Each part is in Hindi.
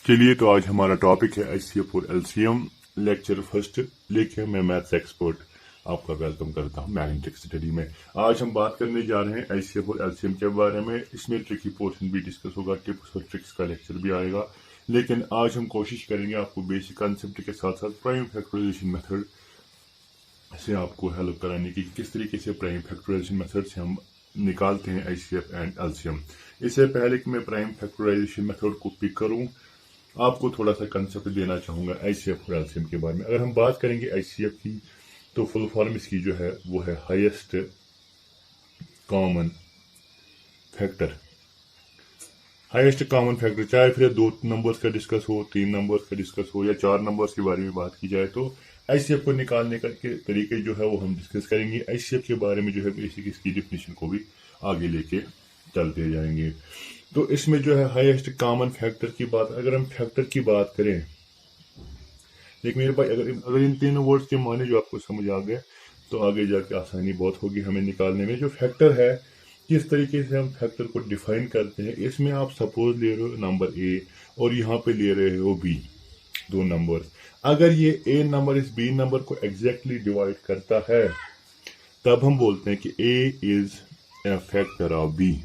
चलिए तो आज हमारा टॉपिक है एचसीएफ और एलसीएम लेक्चर फर्स्ट। लेके मैं मैथ्स एक्सपर्ट आपका वेलकम करता हूं मैथमेटिक्स स्टडी में। आज हम बात करने जा रहे हैं एचसीएफ और एलसीएम के बारे में। इसमें ट्रिकी पोर्शन भी डिस्कस होगा, टिप्स और ट्रिक्स का लेक्चर भी आएगा। लेकिन आज हम कोशिश करेंगे आपको बेसिक कंसेप्ट के साथ साथ प्राइम फैक्टराइजेशन मेथड से आपको हेल्प कराने की, किस तरीके से प्राइम फैक्टराइजेशन मेथड से हम निकालते हैं एचसीएफ एंड एलसीएम। इससे पहले कि मैं प्राइम फैक्टराइजेशन मेथड को पिक करूं, आपको थोड़ा सा कंसेप्ट देना चाहूंगा एचसीएफ और एलसीएम के बारे में। अगर हम बात करेंगे एचसीएफ की, तो फुल फॉर्म इसकी जो है वो है highest common factor. Highest common factor, चाहे फिर 2 नंबर्स का डिस्कस हो, 3 नंबर्स का डिस्कस हो या 4 नंबर्स के बारे में बात की जाए, तो एचसीएफ को निकालने का के तरीके जो है वो हम डिस्कस करेंगे। एचसीएफ के बारे में जो है बेसिक इसकी डिफिनेशन को भी आगे लेके चलते जाएंगे। तो इसमें जो है हाईएस्ट कॉमन फैक्टर की बात, अगर हम फैक्टर की बात करें, लेकिन मेरे भाई अगर इन तीनों वर्ड्स के माने जो आपको समझ आ गए, तो आगे जाके आसानी बहुत होगी हमें निकालने में। जो फैक्टर है, किस तरीके से हम फैक्टर को डिफाइन करते हैं, इसमें आप सपोज ले रहे हो नंबर ए और यहाँ पे ले रहे हो बी, 2 नंबर। अगर ये ए नंबर इस बी नंबर को एग्जैक्टली डिवाइड करता है, तब हम बोलते हैं कि A is a factor of B.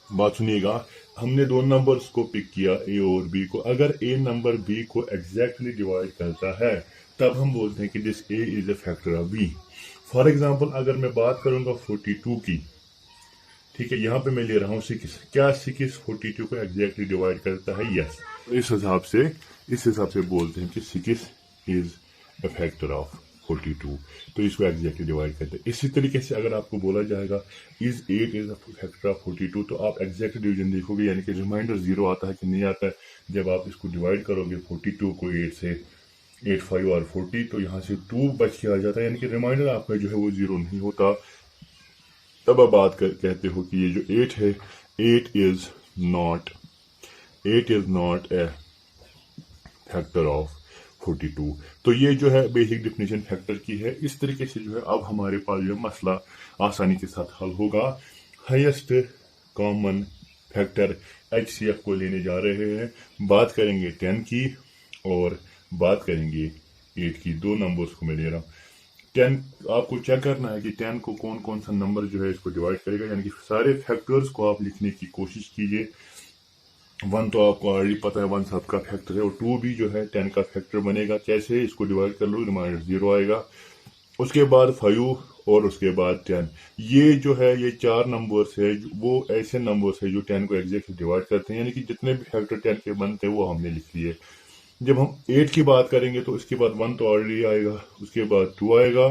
बात सुनिएगा, हमने 2 नंबर्स को पिक किया, ए और बी को। अगर ए नंबर बी को एग्जैक्टली डिवाइड करता है, तब हम बोलते हैं कि this A is a factor of B. For example, अगर मैं बात करूंगा 42 की, ठीक है, यहाँ पे मैं ले रहा हूँ 6। क्या 6 42 को एग्जैक्टली डिवाइड करता है? यस। इस हिसाब से बोलते हैं कि 6 इज ए फैक्टर ऑफ 42, तो इसको एग्जैक्टली डिवाइड करते हैं। इसी तरीके से अगर आपको बोला जाएगा is 8 is a factor of 42, तो आप एग्जैक्ट डिवीजन देखोगे, यानी कि रिमाइंडर 0 आता है कि नहीं आता है। जब आप इसको डिवाइड करोगे 42 को 8 से, 8, 5 और 40, तो यहाँ से 2 बच के आ जाता है, यानी कि रिमाइंडर आपका जो है वो 0 नहीं होता। तब आप कहते हो कि ये जो 8 है, 8 is not a factor of 42। तो ये जो है बेसिक डिफिनेशन फैक्टर की है। इस तरीके से जो है अब हमारे पास जो मसला आसानी के साथ हल होगा। हाईएस्ट कॉमन फैक्टर एचसीएफ को लेने जा रहे हैं। बात करेंगे 10 की और बात करेंगे 8 की। 2 नंबर्स को मैं ले रहा हूँ। 10 आपको चेक करना है कि 10 को कौन कौन सा नंबर जो है इसको डिवाइड करेगा, यानी कि सारे फैक्टर्स को आप लिखने की कोशिश कीजिए। 1 तो आपको ऑलरेडी पता है, 1 सबका फैक्टर है, और 2 भी जो है 10 का फैक्टर बनेगा। कैसे? इसको डिवाइड कर लो, रिमाइंडर 0 आएगा। उसके बाद 5 और उसके बाद 10। ये जो है ये 4 नंबर्स है, वो ऐसे नंबर्स है जो 10 को एग्जैक्टली डिवाइड करते हैं, यानी कि जितने भी फैक्टर 10 के बनते हैं वो हमने लिख लिए। जब हम 8 की बात करेंगे, तो इसके बाद 1 तो ऑलरेडी आएगा, उसके बाद 2 आएगा,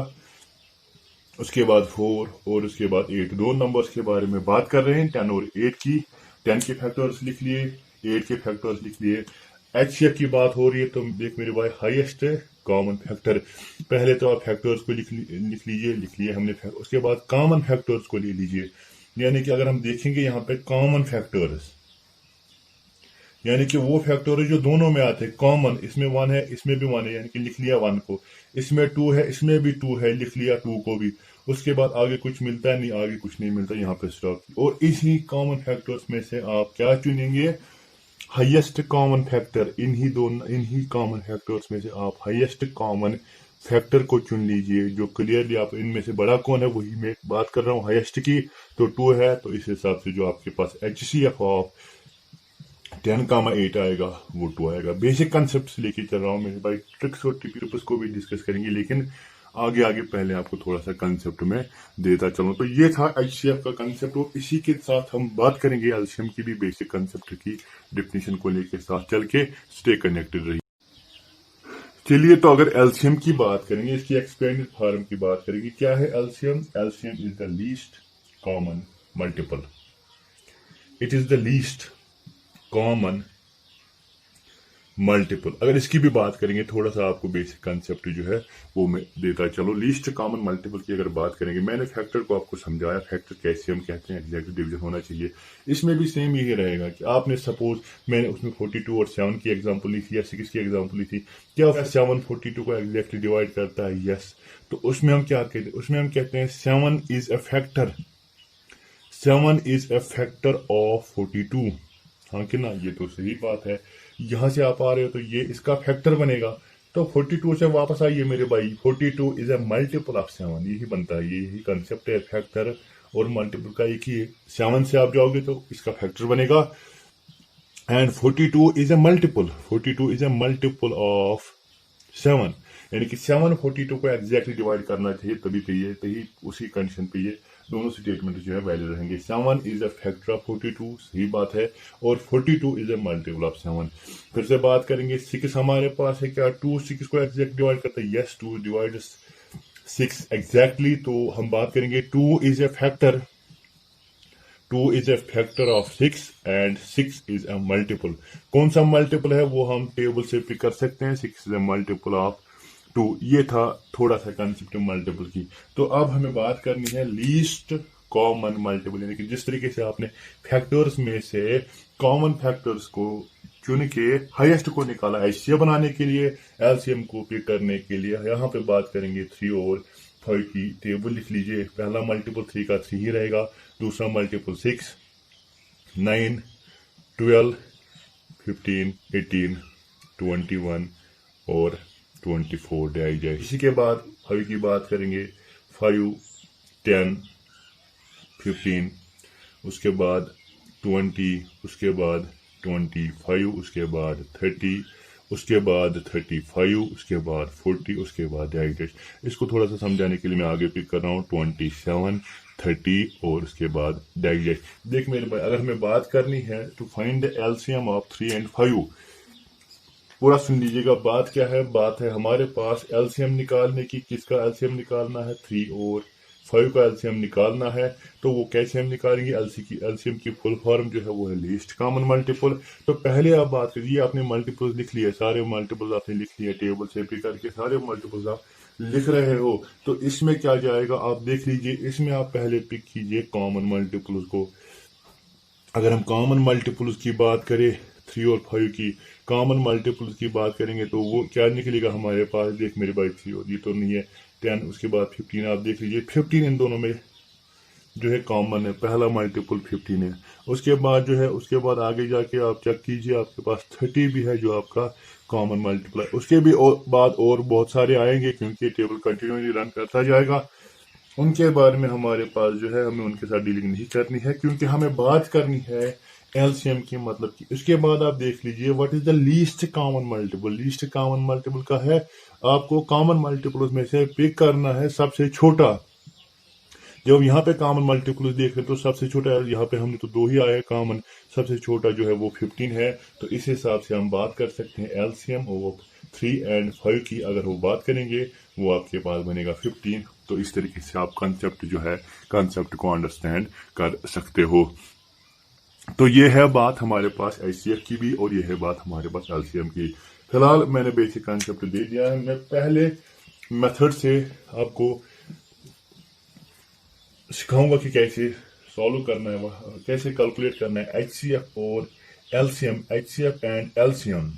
उसके बाद 4 और उसके बाद 8। 2 नंबर्स के बारे में बात कर रहे हैं, 10 और 8 की। 10 के फैक्टर्स लिख लिए, 8 के फैक्टर्स लिख लिए। एचसीएफ की बात हो रही है, तो देख मेरे भाई, हाईएस्ट कॉमन फैक्टर, पहले तो आप फैक्टर्स को लिख लिए हमने। उसके बाद कॉमन फैक्टर्स को ले लीजिए, यानी कि अगर हम देखेंगे यहाँ पे कॉमन फैक्टर्स, यानी कि वो फैक्टर जो दोनों में आते हैं कॉमन, इसमें 1 है, इसमें भी 1 है, यानी कि लिख लिया 1 को। इसमें 2 है, इसमें भी 2 है, लिख लिया 2 को भी। उसके बाद आगे कुछ मिलता है नहीं, आगे कुछ नहीं मिलता, यहाँ पे स्टॉप। और इसी कॉमन फैक्टर्स में से आप क्या चुनेंगे? Highest common factor. इन्हीं कॉमन फैक्टर्स में से आप हाईएस्ट कॉमन फैक्टर को चुन लीजिए, जो क्लियरली आप इनमें से बड़ा कौन है वही मैं बात कर रहा हूँ हाईएस्ट की। तो 2 है, तो इस हिसाब से जो आपके पास एचसीएफ ऑफ 10, 8 आएगा, वो 2 आएगा। बेसिक कंसेप्ट लेके चल रहा हूँ मेरे भाई, ट्रिक्स और टिप्स को भी डिस्कस करेंगे, लेकिन आगे पहले आपको थोड़ा सा कंसेप्ट में देता चलूं। तो ये था एचसीएफ का कंसेप्ट, और इसी के साथ हम बात करेंगे एलसीएम की भी बेसिक कंसेप्ट की डिफिनेशन को लेके साथ चल के। स्टे कनेक्टेड रहिए। चलिए, तो अगर एलसीएम की बात करेंगे, इसकी एक्सपेंडेड फॉर्म की बात करेंगे, क्या है LCM? LCM is the least common multiple. It is the least common multiple. अगर इसकी भी बात करेंगे, थोड़ा सा आपको बेसिक कंसेप्ट जो है वो मैं देता चलो। लीस्ट कॉमन मल्टीपल की अगर बात करेंगे, मैंने फैक्टर को आपको समझाया, फैक्टर कैसे हम कहते हैं, एग्जैक्ट डिवीजन होना चाहिए। इसमें भी सेम यही रहेगा कि आपने सपोज, मैंने उसमें 42 और 7 की एग्जांपल ली थी या 6 की एग्जांपल ली थी। क्या 7 42 को एग्जैक्टली डिवाइड करता है? यस। तो उसमें हम क्या कहते हैं? उसमें हम कहते हैं 7 इज ए फैक्टर ऑफ 42। हाँ कि ना, ये तो सही बात है। यहाँ से आप आ रहे हो तो ये इसका फैक्टर बनेगा। तो 42 से वापस आइए मेरे भाई, 42 इज ए मल्टीपल ऑफ 7, यही बनता है, यही कंसेप्ट है। फैक्टर और मल्टीपल का एक ही है। 7 से आप जाओगे तो इसका फैक्टर बनेगा। And 42 is a multiple, 42 is a multiple of 7, यानी कि 7 42 को एग्जैक्टली डिवाइड करना चाहिए, तभी पे ये, तभी उसी कंडीशन पे ये दोनों स्टेटमेंट जो है वैलिड रहेंगे। 7 इज अ फैक्टर ऑफ 42, सही बात है, और 42 इज अ मल्टीपल ऑफ 7। फिर से बात करेंगे, 6 हमारे पास है क्या, 2 6 को एग्जैक्ट डिवाइड करता है, यस 2 डिवाइड 6 एग्जैक्टली। तो हम बात करेंगे 2 is a factor, 2 is a factor of 6 and 6 is a multiple. कौन सा मल्टीपल है वो हम टेबल से पिक कर सकते हैं, 6 इज अ मल्टीपल ऑफ 2। ये था थोड़ा सा कंसेप्ट मल्टीपल की। तो अब हमें बात करनी है लीस्ट कॉमन मल्टीपल, यानी कि जिस तरीके से आपने फैक्टर्स में से कॉमन फैक्टर्स को चुन के हाईएस्ट को निकाला एचसीएफ बनाने के लिए, एलसीएम को पिक करने के लिए। यहाँ पे बात करेंगे 3 और 5 की टेबल लिख लीजिए। पहला मल्टीपल 3 का 3 ही रहेगा, दूसरा मल्टीपल 6, 9, 12, 15, 18, 21 और 24 डाई जाए। इसी के बाद 5 की बात करेंगे, 5, 10, 15, उसके बाद 20, उसके बाद 25, उसके बाद 30, उसके बाद 35, उसके बाद 40, उसके बाद डाई। इसको थोड़ा सा समझाने के लिए मैं आगे पिक कर रहा हूँ 27, 30 और उसके बाद डाई। देख मेरे भाई, अगर हमें बात करनी है to find the LCM of 3 and 5, पूरा सुन लीजिएगा। बात क्या है, बात है हमारे पास एलसीएम निकालने की। किसका एलसीएम निकालना है, 3 और 5 का एलसीएम निकालना है। तो वो कैसे हम निकालेंगे, एलसीएम की फुल फॉर्म जो है वो है लीस्ट कॉमन मल्टीपल। तो पहले आप बात करिए, आपने मल्टीपल्स लिख लिए, सारे मल्टीपल्स आपने लिख लिए, टेबल से पिक करके सारे मल्टीपल्स आप लिख रहे हो। तो इसमें क्या जाएगा आप देख लीजिए, इसमें आप पहले पिक कीजिए कॉमन मल्टीपल्स को। अगर हम कॉमन मल्टीपल्स की बात करें 3 और 5 की कॉमन मल्टीपल्स की बात करेंगे तो वो क्या निकलेगा हमारे पास, देख मेरे भाई 3 और ये तो नहीं है, 10, उसके बाद 15, आप देख लीजिए 15 इन दोनों में जो है कॉमन है, पहला मल्टीपल 15 है। उसके बाद जो है, उसके बाद आगे जाके आप चेक कीजिए, आपके पास 30 भी है जो आपका कॉमन मल्टीपल है। उसके भी बाद और बहुत सारे आएंगे, क्योंकि टेबल कंटिन्यूसली रन करता जाएगा। उनके बारे में हमारे पास जो है, हमें उनके साथ डीलिंग नहीं करनी है, क्योंकि हमें बात करनी है एलसीएम की, मतलब की। उसके बाद आप देख लीजिए what is the least common multiple. Least common multiple का है, आपको कॉमन मल्टीपल में से पिक करना है सबसे छोटा। जब यहाँ पे कॉमन मल्टीपल देख रहे तो सबसे छोटा है, यहाँ पे हमने तो 2 ही आया कॉमन, सबसे छोटा जो है वो 15 है। तो इस हिसाब से हम बात कर सकते हैं एलसीएम ऑफ 3 एंड 5 की। अगर वो बात करेंगे वो आपके पास बनेगा 15। तो इस तरीके से आप कंसेप्ट जो है, कंसेप्ट को अंडरस्टैंड कर सकते हो। तो ये है बात हमारे पास एचसीएफ की भी, और ये है बात हमारे पास एलसीएम की। फिलहाल मैंने बेसिक कंसेप्ट दे दिया है। मैं पहले मेथड से आपको सिखाऊंगा कि कैसे सॉल्व करना है, कैसे कैलकुलेट करना है एचसीएफ और एलसीएम, एचसीएफ एंड एलसीएम।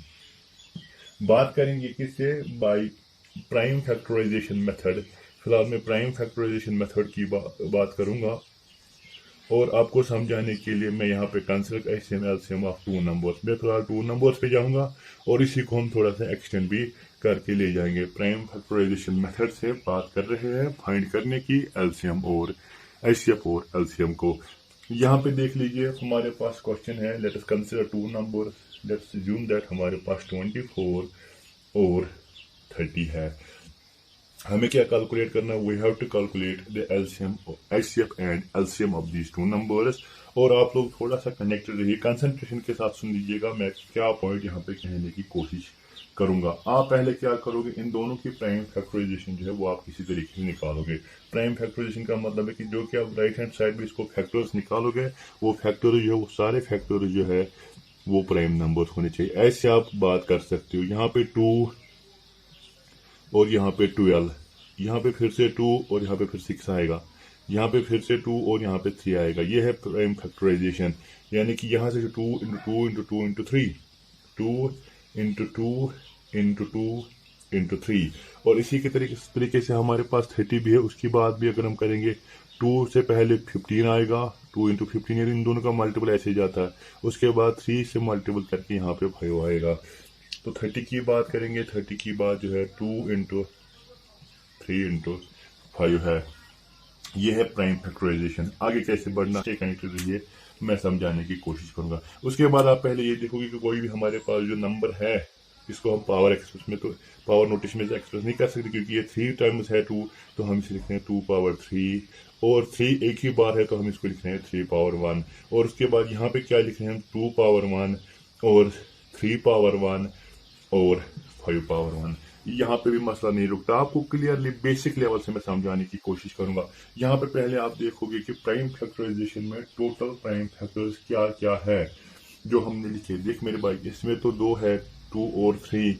बात करेंगे किससे, बाय प्राइम फैक्टराइजेशन मेथड। फिलहाल मैं प्राइम फैक्टराइजेशन मेथड की बात करूंगा, और आपको समझाने के लिए मैं यहाँ पे consider HCM LCM of 2 numbers, मैं फिलहाल 2 नंबर्स पे जाऊंगा, और इसी को हम थोड़ा सा एक्सटेंड भी करके ले जाएंगे। प्राइम फैक्टराइजेशन मेथड से बात कर रहे हैं फाइंड करने की एलसीएम और एचसीएफ और एलसीएम को। यहाँ पे देख लीजिए हमारे पास क्वेश्चन है, let us consider 2 number, let's assume that हमारे पास 24 और 30 है। हमें क्या कैलकुलेट करना है, we have to calculate the LCM, HCF and LCM of these 2 numbers. और आप लोग थोड़ा सा कनेक्टेड रहिए, कंसंट्रेशन के साथ सुन लीजिएगा, मैं क्या पॉइंट यहाँ पे कहने की कोशिश करूंगा। आप पहले क्या करोगे, इन दोनों की प्राइम फैक्टराइजेशन जो है वो आप किसी तरीके से निकालोगे। प्राइम फैक्टराइजेशन का मतलब है कि जो कि आप राइट हैंड साइड में इसको फैक्टर्स निकालोगे, वो फैक्टर जो है, वो सारे फैक्टर जो है वो प्राइम नंबर्स होने चाहिए। ऐसे आप बात कर सकते हो, यहाँ पे 2 और यहाँ पे 12, यहाँ पे फिर से 2 और यहाँ पे फिर 6 आएगा, यहाँ पे फिर से 2 और यहाँ पे 3 आएगा। ये है प्राइम फैक्टराइजेशन, यानी कि यहाँ से 2 into 2 into 2 into 3, 2 into 2 into 2 into 3। और इसी के तरीके से हमारे पास 30 भी है। उसकी बात भी अगर हम करेंगे, 2 से पहले 15 आएगा, 2 इंटू 15, इन दोनों का मल्टीपल ऐसे जाता है। उसके बाद 3 से मल्टीपल करके यहाँ पे 5 आएगा। तो 30 की बात करेंगे, 30 की बात जो है 2 इंटू 3 इंटू 5 है। ये है प्राइम फैक्टराइजेशन। आगे कैसे बढ़ना है कनेक्टेड रहिए, मैं समझाने की कोशिश करूंगा। उसके बाद आप पहले ये देखोगे कि कोई भी हमारे पास जो नंबर है, इसको हम पावर एक्सप्रेस में तो पावर नोटेशन में एक्सप्रेस नहीं कर सकते, क्योंकि ये 3 टर्म्स है 2, तो हम इसे लिख रहे हैं 2 पावर 3, और 3 एक ही बार है तो हम इसको लिख रहे हैं 3 पावर 1। और उसके बाद यहाँ पे क्या लिख रहे हैं हम, 2 पावर 1 और 3 पावर 1 और 5 पावर 1। यहाँ पे भी मसला नहीं रुकता, आपको क्लियरली बेसिक लेवल से मैं समझाने की कोशिश करूंगा। यहाँ पे पहले आप देखोगे कि प्राइम फैक्टराइजेशन में टोटल प्राइम फैक्टर्स क्या क्या है जो हमने लिखे। देख मेरे भाई, इसमें तो 2 है, 2 और 3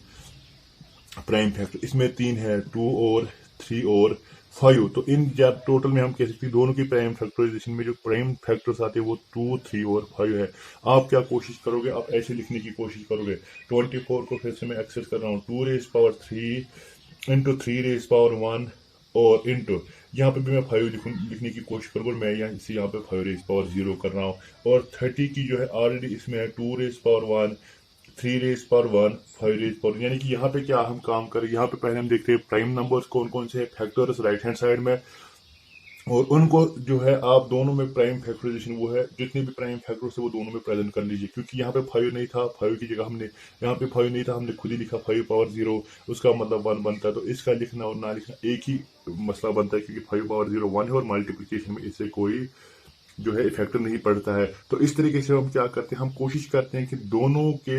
प्राइम फैक्टर, इसमें 3 है, 2 और 3 और 5। तो इन टोटल में हम कह सकते हैं दोनों की प्राइम फैक्टराइजेशन में जो प्राइम फैक्टर्स आते हैं वो 2, 3 और 5 है। आप क्या कोशिश करोगे, आप ऐसे लिखने की कोशिश करोगे। 24 को फिर से मैं एक्सेस कर रहा हूँ, 2 raise power 3 into 3 raise power 1 और इंटू यहाँ पे भी मैं 5 लिखने की कोशिश करूँगा। मैं यहाँ पे 5 रेज पावर 0 कर रहा हूँ। और 30 की जो है ऑलरेडी इसमें है 2 raise power 1, 3 raise power 1, 5 raise power, यानी कि यहाँ पे क्या हम काम करें। यहाँ पे पहले हम देखते हैं प्राइम नंबर्स कौन कौन से फैक्टर्स राइट हैंड साइड में, और उनको जो है आप दोनों में प्राइम फैक्टराइजेशन वो है जितने भी प्राइम फैक्टर्स है वो दोनों में प्रेजेंट कर लीजिए। क्योंकि यहाँ पे 5 नहीं था, 5 की जगह हमने यहाँ पे 5 नहीं था, हमने खुद ही लिखा 5 पावर 0, उसका मतलब 1 बनता है। तो इसका लिखना और ना लिखना एक ही मसला बनता है, क्योंकि 5 पावर 0 1 है और मल्टीप्लीकेशन में इससे कोई जो है इफेक्ट नहीं पड़ता है। तो इस तरीके से हम क्या करते हैं, हम कोशिश करते हैं कि दोनों के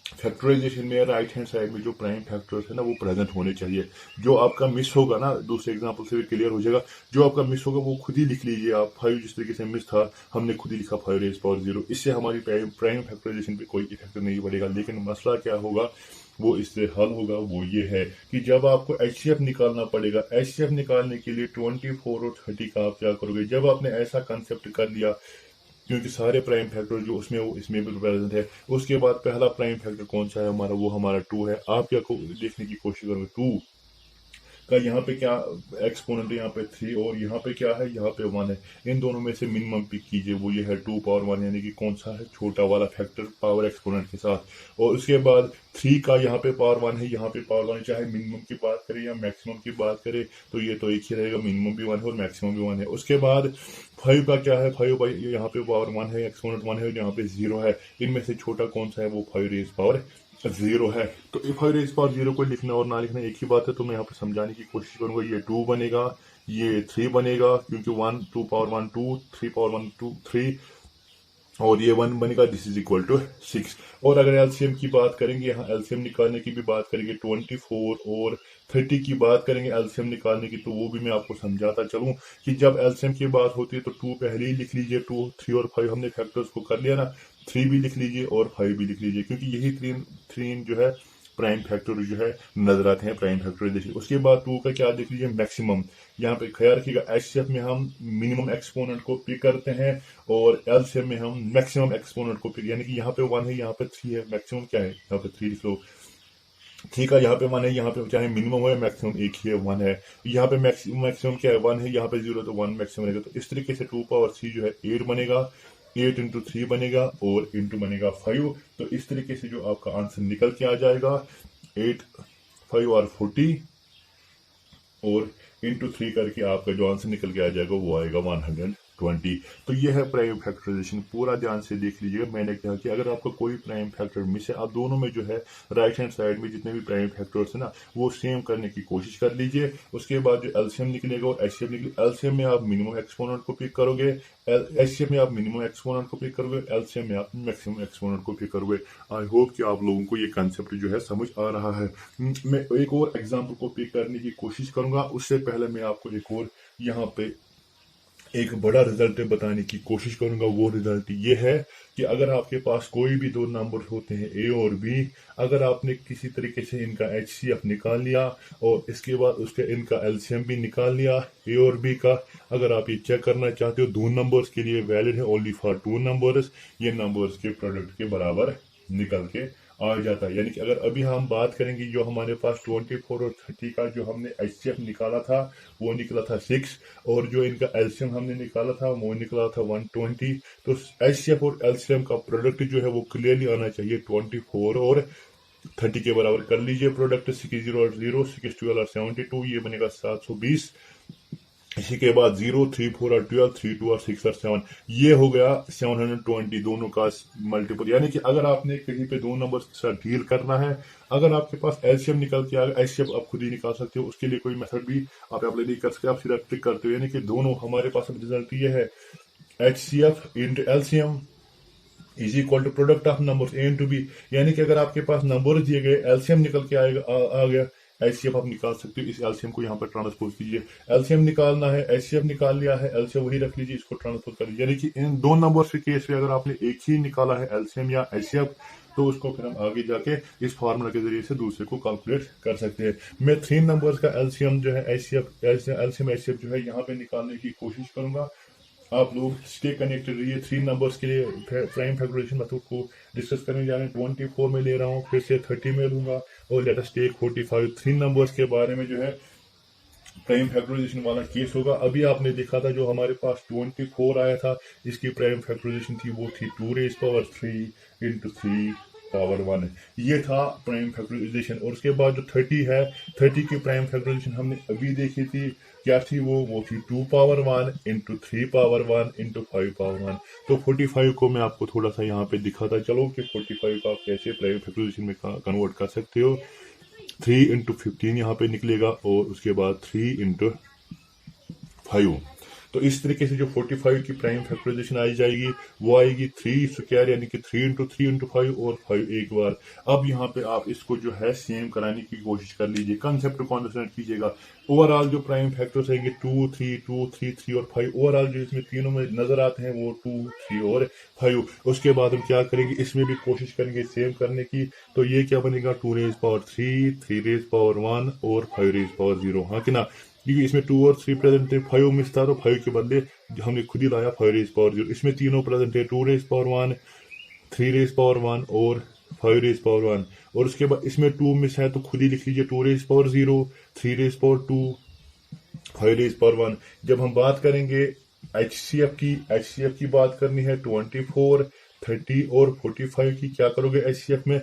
फैक्टराइजेशन में राइट हैंड साइड में जो प्राइम फैक्टर्स है ना वो प्रेजेंट होने चाहिए। जो आपका मिस होगा ना, दूसरे एग्जांपल से भी क्लियर हो जाएगा, जो आपका मिस होगा वो खुद ही लिख लीजिए आप। 5 जिस तरीके से मिस था हमने खुद ही लिखा 5 रेज पावर 0, इससे हमारी प्राइम फैक्टराइजेशन पे कोई इफेक्ट नहीं पड़ेगा। लेकिन मसला क्या होगा वो इससे हल होगा, वो ये है कि जब आपको एचसीएफ निकालना पड़ेगा, एचसीएफ निकालने के लिए 24 और 30 का आप क्या करोगे। जब आपने ऐसा कंसेप्ट कर लिया, क्योंकि सारे प्राइम फैक्टर जो उसमें वो इसमें भी प्रेजेंट है, उसके बाद पहला प्राइम फैक्टर कौन सा है हमारा, वो हमारा 2 है। आप क्या देखने की कोशिश करोगे, 2 का यहाँ पे क्या एक्सपोनेंट है, यहाँ पे 3 और यहाँ पे क्या है, यहाँ पे 1 है। इन दोनों में से मिनिमम पिक कीजिए, वो ये है 2 पावर 1, यानी कि कौन सा है, छोटा वाला फैक्टर पावर एक्सपोनेंट के साथ। और उसके बाद 3 का यहाँ पे पावर 1 है, यहाँ पे पावर 1 है। चाहे मिनिमम की बात करें या मैक्सिमम की बात करें तो ये तो एक ही रहेगा, मिनिमम भी 1 है और मैक्सिमम भी 1 है। उसके बाद 5 का क्या है, 5 भाई यहाँ पे पावर 1 है, एक्सपोनेंट 1 है, यहाँ पे 0 है। इनमें से छोटा कौन सा है, वो 5 रेज पावर 0 है। तो 5 रेज पावर 0 को लिखना और ना लिखना एक ही बात है। तो मैं यहाँ पे समझाने की कोशिश करूंगा। ये 2 बनेगा, ये 3 बनेगा, क्योंकि 1 2 पावर 1 2, 3 पावर 1 2 3, और ये 1 बनेगा, दिस इज इक्वल टू 6। और अगर एलसीएम की बात करेंगे, यहाँ एलसीएम निकालने की भी बात करेंगे, 24 और 30 की बात करेंगे एलसीएम निकालने की, तो वो भी मैं आपको समझाता चलूं कि जब एलसीएम की बात होती है तो 2 पहले ही लिख लीजिए। 2 3 और 5 हमने फैक्टर्स को कर लिया ना, 3 भी लिख लीजिए और 5 भी लिख लीजिए, क्योंकि यही 3 जो है प्राइम फैक्टर जो है नजर आते हैं प्राइम फैक्टराइजेशन। उसके बाद 2 का क्या देख लीजिए, मैक्सिमम। यहाँ पे ख्याल रखिएगा, एचसीएफ में हम मिनिमम एक्सपोनेंट को पिक करते हैं और एलसीएम में हम मैक्सिमम एक्सपोनेंट को पिक, यानी कि यहाँ पे 1 है, यहाँ पे 3 है, मैक्सिमम क्या है, यहाँ पे 3 लिख लो। 3 का यहाँ पे 1 है, यहाँ पे चाहे मिनिमम हो या मैक्सिमम एक ही है, 1 है। यहाँ पे मैक्सिमम क्या है, 1 है, यहाँ पे 0 तो 1 मैक्सिमम रहेगा। तो इस तरीके से 2 पावर 3 जो है 8 बनेगा, 8 इंटू 3 बनेगा और इंटू बनेगा 5। तो इस तरीके से जो आपका आंसर निकल के आ जाएगा 8 5 और 40 और इंटू 3 करके आपका जो आंसर निकल के आ जाएगा वो आएगा 120। तो ये है प्राइम फैक्टराइजेशन। पूरा ध्यान से देख लीजिएगा। मैंने कहा कि अगर आपका कोई प्राइम फैक्टर मिस है, आप दोनों में जो है राइट हैंड साइड में जितने भी प्राइम फैक्टर्स है ना वो सेम करने की कोशिश कर लीजिए। उसके बाद जो एलसीएम निकलेगा और एचसीएफ निकलेगा, एलसीएम में आप मिनिमम एक्सपोनेंट को पिक करोगे, एचसीएफ में आप मिनिमम एक्सपोनेंट को पिक करोगे, एलसीएम में आप मैक्सिमम एक्सपोनेंट को पिक करोगे। आई होप कि आप लोगों को ये कंसेप्ट जो है समझ आ रहा है। मैं एक और एग्जाम्पल को पिक करने की कोशिश करूंगा, उससे पहले मैं आपको एक और यहाँ पे एक बड़ा रिजल्ट बताने की कोशिश करूंगा। वो रिजल्ट ये है कि अगर आपके पास कोई भी 2 नंबर होते हैं ए और बी, अगर आपने किसी तरीके से इनका एचसीएफ निकाल लिया और इसके बाद उसके इनका एलसीएम भी निकाल लिया ए और बी का, अगर आप ये चेक करना चाहते हो 2 नंबर्स के लिए वैलिड है, ओनली फॉर 2 नंबर्स, ये नंबर्स के प्रोडक्ट के बराबर निकल के आ जाता है। यानी कि अगर अभी हम बात करेंगे जो हमारे पास 24 और 30 का जो हमने HCF निकाला था वो निकला था 6, और जो इनका LCM हमने निकाला था वो निकला था 120। तो HCF और LCM का प्रोडक्ट जो है वो क्लियरली आना चाहिए 24 और 30 के बराबर। कर लीजिए प्रोडक्ट 60 और 0, 6 और 72, ये बनेगा 720। इसी के बाद 0, 3, 4 और 12, 3, 2 और 6 और 7, ये हो गया 720 दोनों का मल्टीपल। यानी कि अगर आपने कहीं पे दो नंबर के साथ डील करना है, अगर आपके पास एलसीएम निकल के आएगा, एचसीएफ आप खुद ही निकाल सकते हो, उसके लिए कोई मेथड भी आप अप्लाई नहीं कर सकते, आप सीधा ट्रिक करते हो। यानी कि दोनों हमारे पास रिजल्ट ये है, HCF into LCM is equal to product of numbers A into B. यानी कि अगर आपके पास नंबर दिए गए, एलसीएम निकल के आएगा, आ गया, एचसीएफ आप निकाल सकते हो। इस एलसीएम को यहाँ पर ट्रांसपोज कीजिए, एलसीएम निकालना है, एचसीएफ निकाल लिया है, एलसीएम वही रख लीजिए, इसको ट्रांसपोज कर लीजिए। यानी कि इन दो नंबर्स के केस में अगर आपने एक ही निकाला है एलसीएम या एचसीएफ, तो उसको फिर हम आगे जाके इस फार्मूला के जरिए से दूसरे को कैलकुलेट कर सकते हैं। मैं 3 नंबर्स का एलसीएम जो है एलसीएम एचसीएफ जो है यहाँ पे निकालने की कोशिश करूंगा। आप लोग स्टे कनेक्टेड रहिए। 3 नंबर्स के लिए प्राइम फैक्टराइजेशन मेथड को डिस्कस करने जा रहे हैं। 24 में ले रहा हूँ, फिर से 30 में लूंगा, और लेट अस टेक 45। 3 नंबर्स के बारे में जो है प्राइम फैक्टराइजेशन वाला केस होगा। अभी आपने देखा था जो हमारे पास 24 आया था, इसकी प्राइम फैक्टराइजेशन थी वो थी 2 रेज पावर 3 इंटू 3 पावर 1, ये था प्राइम फैक्टराइजेशन। और उसके बाद जो 30 है, 30 की प्राइम फैक्टराइजेशन हमने अभी देखी थी, क्या थी वो थी 2 power 1 into 3 power 1 into 5 power 1। तो 45 को मैं आपको थोड़ा सा यहाँ पे दिखाता चलो कि 45 को आप कैसे प्राइम फैक्टराइजेशन में कन्वर्ट कर सकते हो। 3 इंटू 15 यहाँ पे निकलेगा, और उसके बाद 3 इंटू 5। तो इस तरीके से जो 45 की प्राइम फैक्टराइजेशन आई जाएगी वो आएगी 3 स्क्वायर, यानी कि 3 इंटू 3 इंटू 5 और 5 एक बार। अब यहाँ पे आप इसको जो है सेम कराने की कोशिश कर लीजिए, कंसेप्ट को अंडरस्टैंड कीजिएगा। ओवरऑल जो प्राइम फैक्टर्स आएंगे 2, 3, 2, 3, 3 और 5, ओवरऑल जो इसमें तीनों में नजर आते हैं वो 2, 3 और 5। उसके बाद हम क्या करेंगे, इसमें भी कोशिश करेंगे सेम करने की। तो ये क्या बनेगा, 2 रेज पावर 3, 3 रेज पावर 1 और 5 रेज पावर 0, हाँ कि ना। क्योंकि इसमें 2 और 3 प्रेजेंट थे, 5 मिस था, तो 5 के बदले हमने खुद ही लाया 5 रेज पावर 0। इसमें तीनों प्रेजेंट है, 2 रेज पावर 1, 3 रेज पावर 1 और 5 रेज पावर 1। और उसके बाद इसमें 2 मिस है, तो खुद ही लिख लीजिए 2 raise power 0, 3 raise power 2, 5 raise power 1। जब हम बात करेंगे HCF की बात करनी है 24, 30 और 45 की। क्या करोगे HCF में,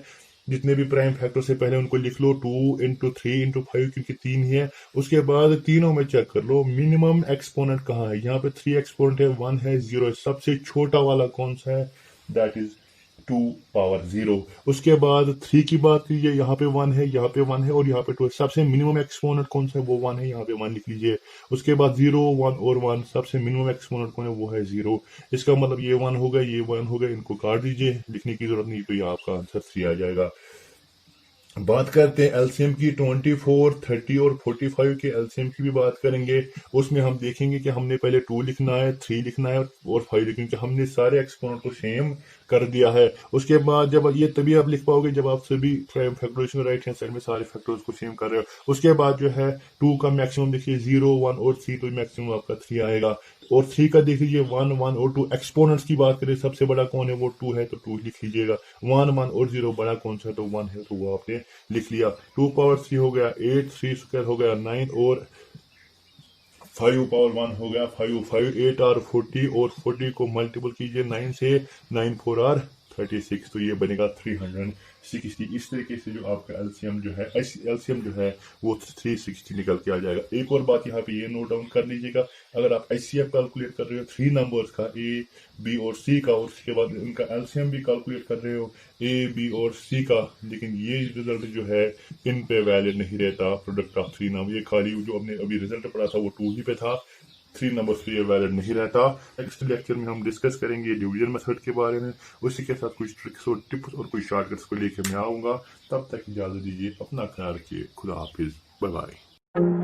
जितने भी प्राइम फैक्टर से पहले उनको लिख लो 2 इंटू 3 इंटू 5, क्योंकि 3 ही है। उसके बाद तीनों में चेक कर लो मिनिमम एक्सपोनेंट कहाँ है। यहाँ पे 3 एक्सपोनेंट है, 1 है, 0 है, सबसे छोटा वाला कौन सा है, दैट इज 2 पावर 0। उसके बाद 3 की बात कीजिए, यहाँ पे 1 है, यहाँ पे 1 है और यहाँ पे 2 है। सबसे मिनिमम एक्सपोनेंट कौन सा है, वो 1 है, यहाँ पे 1 लिख लीजिए। उसके बाद 0, 1 और 1, सबसे मिनिमम एक्सपोनेंट कौन है, वो है 0। इसका मतलब ये 1 हो गया, ये 1 हो गया, इनको काट दीजिए, लिखने की जरूरत नहीं, तो ये आपका आंसर 3 आ जाएगा। बात करते हैं एलसीएम की, 24, 30 और 45 के एलसीएम की भी बात करेंगे। उसमें हम देखेंगे कि हमने पहले 2 लिखना है, 3 लिखना है और 5 लिखना है, क्योंकि हमने सारे एक्सपोनेंट को सेम कर दिया है। उसके बाद जब ये तभी आप लिख पाओगे जब आप सभी prime factorization right hand side में सारे फैक्टर्स को सेम कर रहे हो। उसके बाद जो है 2 का मैक्सिमम देखिए 0, 1 और 3, तो मैक्सिमम आपका 3 आएगा। और 3 का देख लीजिए 1, 1 और 2। एक्सपोनेंट्स की बात करें, सबसे बड़ा कौन है, वो 2 है, तो 2 लिख लीजिएगा। 1, 1 और 0 बड़ा कौन सा है, तो 1 है, तो वो आपने लिख लिया। 2 पावर 3 हो गया 8, 3 स्क्वायर हो गया 9 और 5 पावर 1 हो गया 5, 5 8 और 40, और 40 को मल्टीपल कीजिए 9 से, 9 4 और 36, तो ये बनेगा 360। इस तरीके से जो आपका एलसीएम जो है वो 360 निकल के आ जाएगा। एक और बात यहाँ पे ये नोट डाउन कर लीजिएगा, अगर आप HCF कैलकुलेट कर रहे हो 3 नंबर्स का, A, B और C का, और उसके बाद इनका एलसीएम भी कैलकुलेट कर रहे हो A, B और C का, लेकिन ये रिजल्ट जो है इन पे वैलिड नहीं रहता प्रोडक्ट ऑफ 3 नंबर। ये खाली जो हमने अभी रिजल्ट पढ़ा था वो 2 ही पे था, 3 नंबर्स पे ये वैलिड नहीं रहता। नेक्स्ट लेक्चर में हम डिस्कस करेंगे डिवीजन मेथड के बारे में, उसी के साथ कुछ ट्रिक्स और टिप्स और कुछ शॉर्टकट्स को लेकर मैं आऊँगा। तब तक इजाज़त दीजिए, अपना ख्याल रखिए, खुदा हाफिज, बाय बाय।